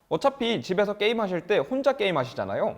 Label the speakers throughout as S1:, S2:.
S1: 어차피 집에서 게임하실 때 혼자 게임하시잖아요.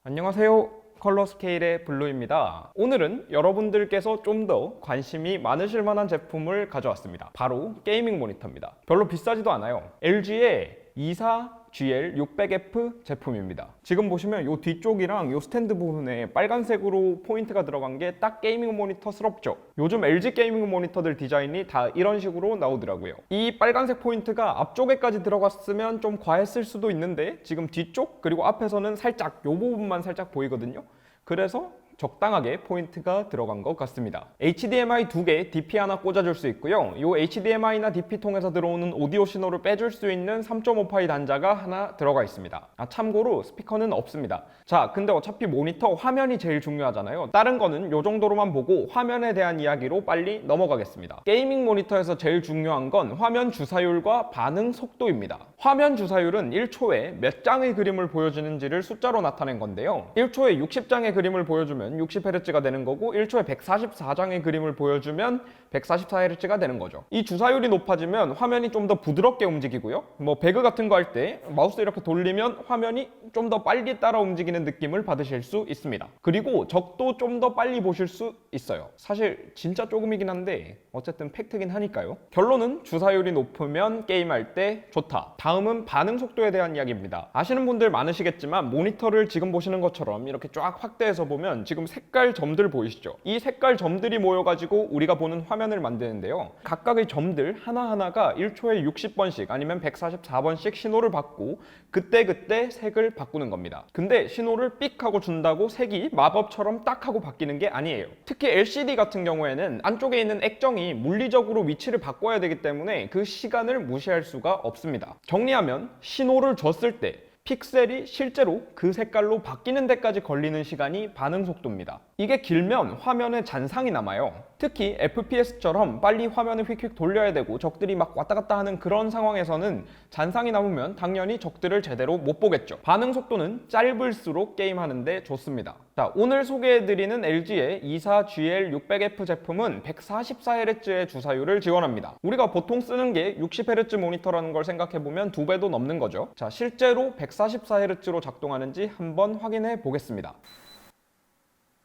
S1: 안녕하세요. 컬러 스케일의 블루입니다. 오늘은 여러분들께서 좀 더 관심이 많으실 만한 제품을 가져왔습니다. 바로 게이밍 모니터입니다. 별로 비싸지도 않아요. LG의 24GL600F 제품입니다. 지금 보시면 이 뒤쪽이랑 이 스탠드 부분에 빨간색으로 포인트가 들어간 게 딱 게이밍 모니터스럽죠. 요즘 LG 게이밍 모니터들 디자인이 다 이런 식으로 나오더라고요. 이 빨간색 포인트가 앞쪽에까지 들어갔으면 좀 과했을 수도 있는데 지금 뒤쪽 그리고 앞에서는 살짝 이 부분만 살짝 보이거든요. 그래서 적당하게 포인트가 들어간 것 같습니다. HDMI 2개, DP 하나 꽂아줄 수 있고요. 이 HDMI나 DP 통해서 들어오는 오디오 신호를 빼줄 수 있는 3.5파이 단자가 하나 들어가 있습니다. 참고로 스피커는 없습니다. 자, 근데 어차피 모니터 화면이 제일 중요하잖아요. 다른 거는 이 정도로만 보고 화면에 대한 이야기로 빨리 넘어가겠습니다. 게이밍 모니터에서 제일 중요한 건 화면 주사율과 반응 속도입니다. 화면 주사율은 1초에 몇 장의 그림을 보여주는지를 숫자로 나타낸 건데요. 1초에 60장의 그림을 보여주면 60Hz가 되는 거고 1초에 144장의 그림을 보여주면 144Hz가 되는 거죠. 이 주사율이 높아지면 화면이 좀 더 부드럽게 움직이고요. 배그 같은 거 할 때 마우스 이렇게 돌리면 화면이 좀 더 빨리 따라 움직이는 느낌을 받으실 수 있습니다. 그리고 적도 좀 더 빨리 보실 수 있어요. 사실 진짜 조금이긴 한데 어쨌든 팩트긴 하니까요. 결론은 주사율이 높으면 게임할 때 좋다. 다음은 반응 속도에 대한 이야기입니다. 아시는 분들 많으시겠지만 모니터를 지금 보시는 것처럼 이렇게 쫙 확대해서 보면 지금 색깔 점들 보이시죠? 이 색깔 점들이 모여가지고 우리가 보는 화면을 만드는데요. 각각의 점들 하나하나가 1초에 60번씩 아니면 144번씩 신호를 받고 그때그때 색을 바꾸는 겁니다. 근데 신호를 삑 하고 준다고 색이 마법처럼 딱 하고 바뀌는 게 아니에요. 특히 LCD 같은 경우에는 안쪽에 있는 액정이 물리적으로 위치를 바꿔야 되기 때문에 그 시간을 무시할 수가 없습니다. 정리하면 신호를 줬을 때 픽셀이 실제로 그 색깔로 바뀌는 데까지 걸리는 시간이 반응 속도입니다. 이게 길면 화면에 잔상이 남아요. 특히 FPS처럼 빨리 화면을 휙휙 돌려야 되고 적들이 막 왔다 갔다 하는 그런 상황에서는 잔상이 남으면 당연히 적들을 제대로 못 보겠죠. 반응 속도는 짧을수록 게임하는데 좋습니다. 자, 오늘 소개해드리는 LG의 24GL600F 제품은 144Hz의 주사율을 지원합니다. 우리가 보통 쓰는 게 60Hz 모니터라는 걸 생각해보면 2배도 넘는 거죠. 자, 실제로 144Hz로 작동하는지 한번 확인해 보겠습니다.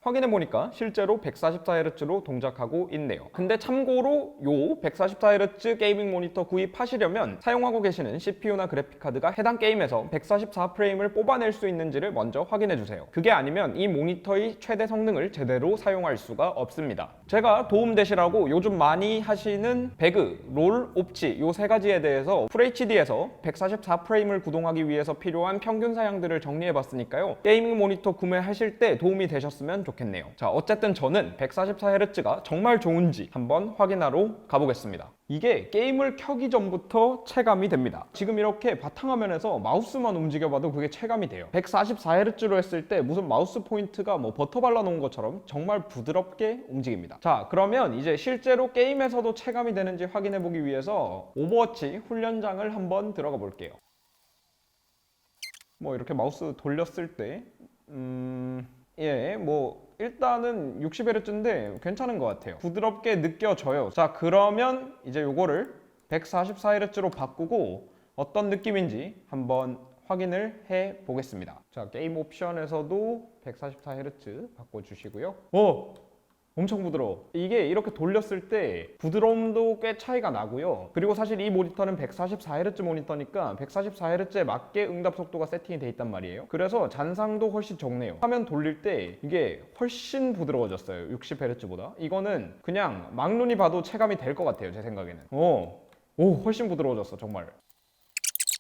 S1: 확인해보니까 실제로 144Hz로 동작하고 있네요. 근데 참고로 요 144Hz 게이밍 모니터 구입하시려면 사용하고 계시는 CPU나 그래픽카드가 해당 게임에서 144프레임을 뽑아낼 수 있는지를 먼저 확인해주세요. 그게 아니면 이 모니터의 최대 성능을 제대로 사용할 수가 없습니다. 제가 도움되시라고 요즘 많이 하시는 배그, 롤, 옵치 요 세 가지에 대해서 FHD에서 144프레임을 구동하기 위해서 필요한 평균 사양들을 정리해봤으니까요. 게이밍 모니터 구매하실 때 도움이 되셨으면 좋겠습니다. 자, 어쨌든 저는 144Hz가 정말 좋은지 한번 확인하러 가보겠습니다. 이게 게임을 켜기 전부터 체감이 됩니다. 지금 이렇게 바탕화면에서 마우스만 움직여봐도 그게 체감이 돼요. 144Hz로 했을 때 무슨 마우스 포인트가 버터 발라놓은 것처럼 정말 부드럽게 움직입니다. 자, 그러면 이제 실제로 게임에서도 체감이 되는지 확인해보기 위해서 오버워치 훈련장을 한번 들어가 볼게요. 이렇게 마우스 돌렸을 때 일단은 60Hz인데 괜찮은 것 같아요. 부드럽게 느껴져요. 자, 그러면 이제 요거를 144Hz로 바꾸고 어떤 느낌인지 한번 확인을 해 보겠습니다. 자, 게임 옵션에서도 144Hz 바꿔주시고요. 엄청 부드러워. 이게 이렇게 돌렸을 때 부드러움도 꽤 차이가 나고요. 그리고 사실 이 모니터는 144Hz 모니터니까 144Hz에 맞게 응답 속도가 세팅이 돼 있단 말이에요. 그래서 잔상도 훨씬 적네요. 화면 돌릴 때 이게 훨씬 부드러워졌어요. 60Hz보다. 이거는 그냥 막눈이 봐도 체감이 될 것 같아요. 제 생각에는. 훨씬 부드러워졌어. 정말.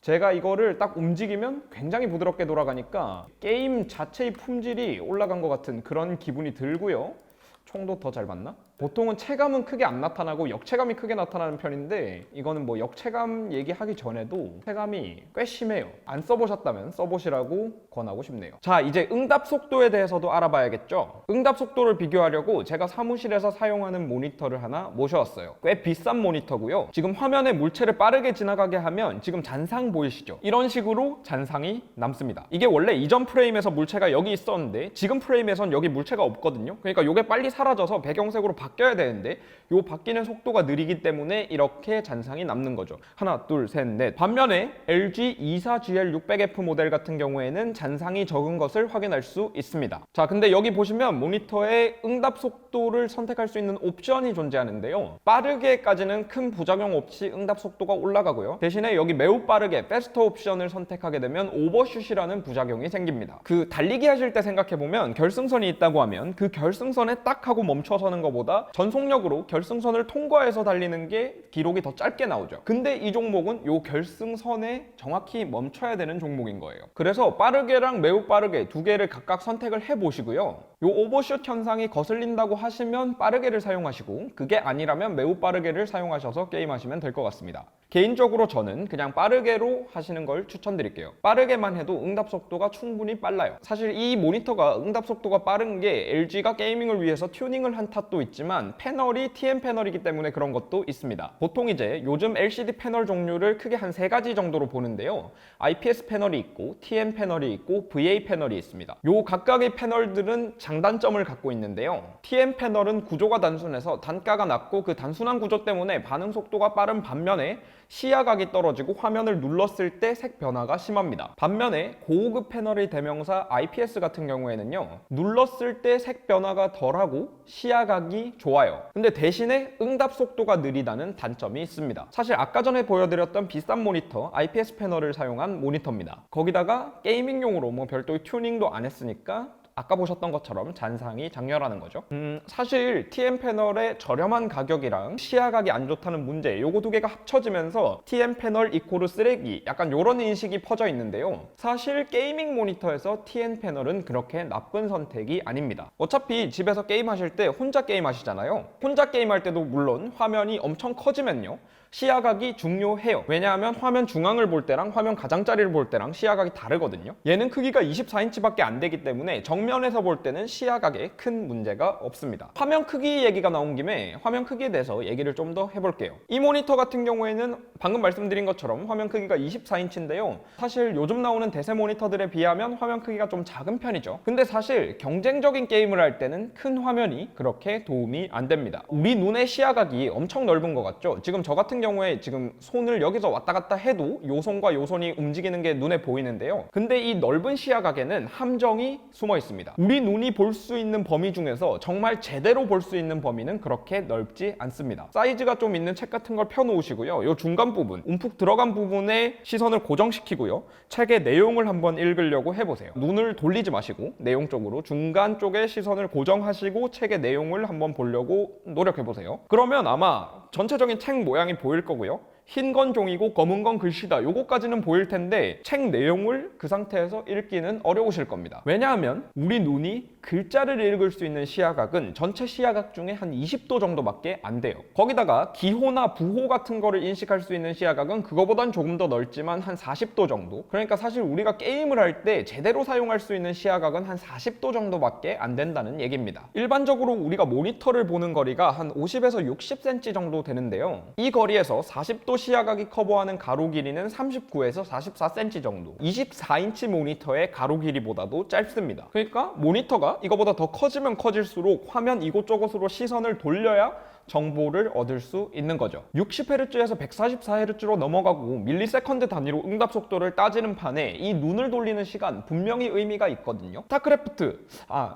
S1: 제가 이거를 딱 움직이면 굉장히 부드럽게 돌아가니까 게임 자체의 품질이 올라간 것 같은 그런 기분이 들고요. 총도 더 잘 맞나? 보통은 체감은 크게 안 나타나고 역체감이 크게 나타나는 편인데 이거는 역체감 얘기하기 전에도 체감이 꽤 심해요. 안 써보셨다면 써보시라고 권하고 싶네요. 자, 이제 응답 속도에 대해서도 알아봐야겠죠? 응답 속도를 비교하려고 제가 사무실에서 사용하는 모니터를 하나 모셔왔어요. 꽤 비싼 모니터고요. 지금 화면에 물체를 빠르게 지나가게 하면 지금 잔상 보이시죠? 이런 식으로 잔상이 남습니다. 이게 원래 이전 프레임에서 물체가 여기 있었는데 지금 프레임에선 여기 물체가 없거든요. 그러니까 이게 빨리 사라져서 배경색으로 바뀌어야 되는데 요 바뀌는 속도가 느리기 때문에 이렇게 잔상이 남는 거죠. 하나, 둘, 셋, 넷. 반면에 LG 24GL600F 모델 같은 경우에는 잔상이 적은 것을 확인할 수 있습니다. 자, 근데 여기 보시면 모니터의 응답 속도를 선택할 수 있는 옵션이 존재하는데요. 빠르게까지는 큰 부작용 없이 응답 속도가 올라가고요. 대신에 여기 매우 빠르게 패스터 옵션을 선택하게 되면 오버슛이라는 부작용이 생깁니다. 그 달리기 하실 때 생각해보면 결승선이 있다고 하면 그 결승선에 딱 하고 멈춰서는 것보다 전속력으로 결승선을 통과해서 달리는 게 기록이 더 짧게 나오죠. 근데 이 종목은 요 결승선에 정확히 멈춰야 되는 종목인 거예요. 그래서 빠르게랑 매우 빠르게 두 개를 각각 선택을 해보시고요. 요 오버슛 현상이 거슬린다고 하시면 빠르게를 사용하시고, 그게 아니라면 매우 빠르게를 사용하셔서 게임하시면 될 것 같습니다. 개인적으로 저는 그냥 빠르게로 하시는 걸 추천드릴게요. 빠르게만 해도 응답 속도가 충분히 빨라요. 사실 이 모니터가 응답 속도가 빠른 게 LG가 게이밍을 위해서 튜닝을 한 탓도 있지만 패널이 TN 패널이기 때문에 그런 것도 있습니다. 보통 이제 요즘 LCD 패널 종류를 크게 한 3가지 정도로 보는데요. IPS 패널이 있고 TN 패널이 있고 VA 패널이 있습니다. 요 각각의 패널들은 장단점을 갖고 있는데요. TN 패널은 구조가 단순해서 단가가 낮고 그 단순한 구조 때문에 반응 속도가 빠른 반면에 시야각이 떨어지고 화면을 눌렀을 때 색 변화가 심합니다. 반면에 고급 패널의 대명사 IPS 같은 경우에는요, 눌렀을 때 색 변화가 덜하고 시야각이 좋아요. 근데 대신에 응답 속도가 느리다는 단점이 있습니다. 사실 아까 전에 보여드렸던 비싼 모니터 IPS 패널을 사용한 모니터입니다. 거기다가 게이밍용으로 뭐 별도의 튜닝도 안 했으니까 아까 보셨던 것처럼 잔상이 장렬하는 거죠. 사실 TN 패널의 저렴한 가격이랑 시야각이 안 좋다는 문제, 요거 두 개가 합쳐지면서 TN 패널 이코르 쓰레기, 약간 요런 인식이 퍼져 있는데요. 사실 게이밍 모니터에서 TN 패널은 그렇게 나쁜 선택이 아닙니다. 어차피 집에서 게임하실 때 혼자 게임하시잖아요. 혼자 게임할 때도 물론 화면이 엄청 커지면요, 시야각이 중요해요. 왜냐하면 화면 중앙을 볼 때랑 화면 가장자리를 볼 때랑 시야각이 다르거든요. 얘는 크기가 24인치밖에 안 되기 때문에 정면에서 볼 때는 시야각에 큰 문제가 없습니다. 화면 크기 얘기가 나온 김에 화면 크기에 대해서 얘기를 좀 더 해볼게요. 이 모니터 같은 경우에는 방금 말씀드린 것처럼 화면 크기가 24인치인데요. 사실 요즘 나오는 대세 모니터들에 비하면 화면 크기가 좀 작은 편이죠. 근데 사실 경쟁적인 게임을 할 때는 큰 화면이 그렇게 도움이 안 됩니다. 우리 눈의 시야각이 엄청 넓은 것 같죠? 지금 저 같은 경우에 지금 손을 여기서 왔다 갔다 해도 요 손과 요 손이 움직이는 게 눈에 보이는데요. 근데 이 넓은 시야각에는 함정이 숨어 있습니다. 우리 눈이 볼 수 있는 범위 중에서 정말 제대로 볼 수 있는 범위는 그렇게 넓지 않습니다. 사이즈가 좀 있는 책 같은 걸 펴놓으시고요. 요 중간 부분, 움푹 들어간 부분에 시선을 고정시키고요. 책의 내용을 한번 읽으려고 해보세요. 눈을 돌리지 마시고 내용 쪽으로 중간 쪽에 시선을 고정하시고 책의 내용을 한번 보려고 노력해보세요. 그러면 아마 전체적인 책 모양이 보일 거고요. 흰 건 종이고 검은 건 글씨다, 요거까지는 보일 텐데 책 내용을 그 상태에서 읽기는 어려우실 겁니다. 왜냐하면 우리 눈이 글자를 읽을 수 있는 시야각은 전체 시야각 중에 한 20도 정도밖에 안 돼요. 거기다가 기호나 부호 같은 거를 인식할 수 있는 시야각은 그거보단 조금 더 넓지만 한 40도 정도. 그러니까 사실 우리가 게임을 할 때 제대로 사용할 수 있는 시야각은 한 40도 정도밖에 안 된다는 얘기입니다. 일반적으로 우리가 모니터를 보는 거리가 한 50에서 60cm 정도 되는데요. 이 거리에서 40도 시야각이 커버하는 가로 길이는 39에서 44cm 정도. 24인치 모니터의 가로 길이보다도 짧습니다. 그러니까 모니터가 이거보다 더 커지면 커질수록 화면 이곳저곳으로 시선을 돌려야 정보를 얻을 수 있는 거죠. 60Hz에서 144Hz로 넘어가고 밀리세컨드 단위로 응답 속도를 따지는 판에 이 눈을 돌리는 시간 분명히 의미가 있거든요. 스타크래프트,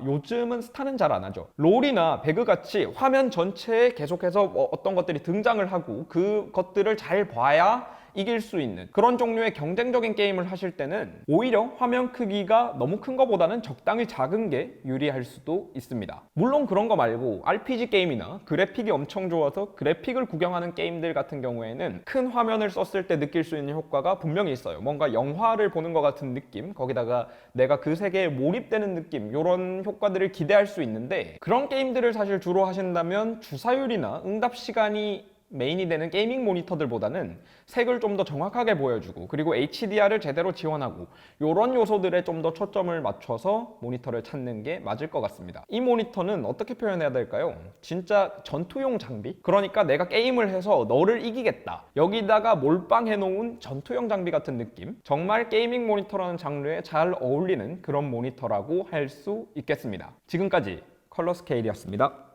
S1: 요즘은 스타는 잘 안 하죠. 롤이나 배그 같이 화면 전체에 계속해서 어떤 것들이 등장을 하고 그 것들을 잘 봐야 이길 수 있는 그런 종류의 경쟁적인 게임을 하실 때는 오히려 화면 크기가 너무 큰 것보다는 적당히 작은 게 유리할 수도 있습니다. 물론 그런 거 말고 RPG 게임이나 그래픽이 엄청 좋아서 그래픽을 구경하는 게임들 같은 경우에는 큰 화면을 썼을 때 느낄 수 있는 효과가 분명히 있어요. 뭔가 영화를 보는 것 같은 느낌, 거기다가 내가 그 세계에 몰입되는 느낌, 이런 효과들을 기대할 수 있는데, 그런 게임들을 사실 주로 하신다면 주사율이나 응답 시간이 메인이 되는 게이밍 모니터들보다는 색을 좀 더 정확하게 보여주고, 그리고 HDR을 제대로 지원하고, 이런 요소들에 좀 더 초점을 맞춰서 모니터를 찾는 게 맞을 것 같습니다. 이 모니터는 어떻게 표현해야 될까요? 진짜 전투용 장비? 그러니까 내가 게임을 해서 너를 이기겠다, 여기다가 몰빵해 놓은 전투용 장비 같은 느낌? 정말 게이밍 모니터라는 장르에 잘 어울리는 그런 모니터라고 할 수 있겠습니다. 지금까지 컬러 스케일이었습니다.